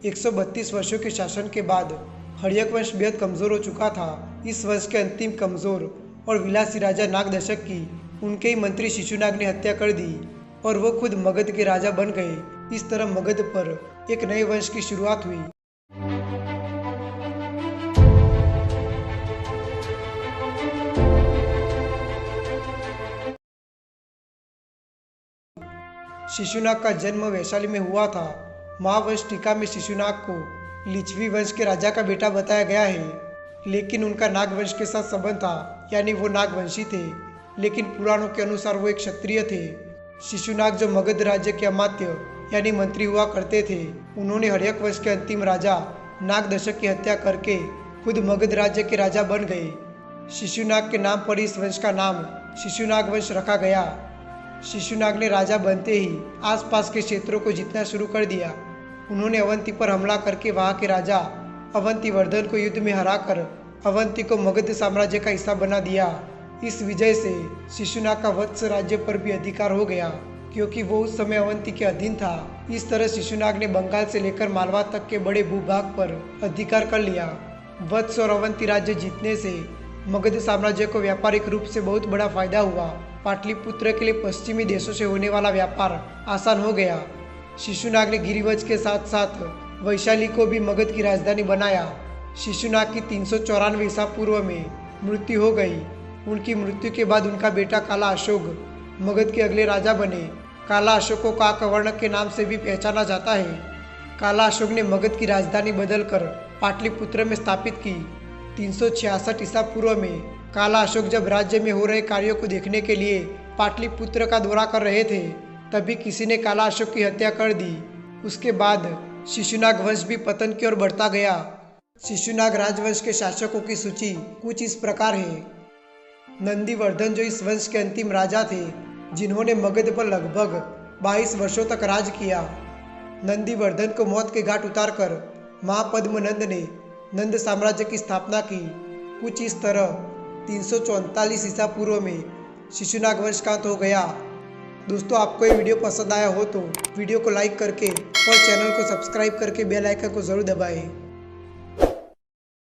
132 वर्षों के शासन के बाद हर्यक वंश बेहद कमज़ोर हो चुका था। इस वंश के अंतिम कमज़ोर और विलासी राजा नागदशक की उनके ही मंत्री शिशुनाग ने हत्या कर दी और वो खुद मगध के राजा बन गए। इस तरह मगध पर एक नए वंश की शुरुआत हुई। शिशुनाग का जन्म वैशाली में हुआ था। महावंश टीका में शिशुनाग को लिच्छवी वंश के राजा का बेटा बताया गया है, लेकिन उनका नागवंश के साथ संबंध था, यानी वो नागवंशी थे। लेकिन पुराणों के अनुसार वो एक क्षत्रिय थे। शिशुनाग जो मगध राज्य के अमात्य यानी मंत्री हुआ करते थे, उन्होंने हर्यक वंश के अंतिम राजा नागदशक की हत्या करके खुद मगध राज्य के राजा बन गए। शिशुनाग के नाम पर इस वंश का नाम शिशुनाग वंश रखा गया। शिशुनाग ने राजा बनते ही आसपास के क्षेत्रों को जीतना शुरू कर दिया। उन्होंने अवंती पर हमला करके वहां के राजा अवंतीवर्धन को युद्ध में हराकर अवंती को मगध साम्राज्य का हिस्सा बना दिया। इस विजय से शिशुनाग का वत्स राज्य पर भी अधिकार हो गया, क्योंकि वो उस समय अवंती के अधीन था। इस तरह शिशुनाग ने बंगाल से लेकर मालवा तक के बड़े भूभाग पर अधिकार कर लिया। वत्स और अवंती राज्य जीतने से मगध साम्राज्य को व्यापारिक रूप से बहुत बड़ा फायदा हुआ। पाटलिपुत्र के लिए पश्चिमी देशों से होने वाला व्यापार आसान हो गया। शिशुनाग ने गिरिवंश के साथ साथ वैशाली को भी मगध की राजधानी बनाया। शिशुनाग की 394 ईसा पूर्व में मृत्यु हो गई। उनकी मृत्यु के बाद उनका बेटा काला अशोक मगध के अगले राजा बने। काला अशोक को काकवर्ण के नाम से भी पहचाना जाता है। काला अशोक ने मगध की राजधानी बदलकर पाटलिपुत्र में स्थापित की। 366 ईसा पूर्व में काला अशोक जब राज्य में हो रहे कार्यों को देखने के लिए पाटलिपुत्र का दौरा कर रहे थे, तभी किसी ने काला अशोक की हत्या कर दी। उसके बाद शिशुनाग वंश भी पतन की ओर बढ़ता गया। शिशुनाग राजवंश के शासकों की सूची कुछ इस प्रकार है। नंदीवर्धन जो इस वंश के अंतिम राजा थे, जिन्होंने मगध पर लगभग 22 वर्षों तक राज किया। नंदीवर्धन को मौत के घाट उतारकर महापद्मनंद ने नंद साम्राज्य की स्थापना की। कुछ इस तरह 344 ईसा पूर्व में शिशुनाग वंश का अंत हो गया। दोस्तों, आपको ये वीडियो पसंद आया हो तो वीडियो को लाइक करके और चैनल को सब्सक्राइब करके बेल आइकन को ज़रूर दबाएं।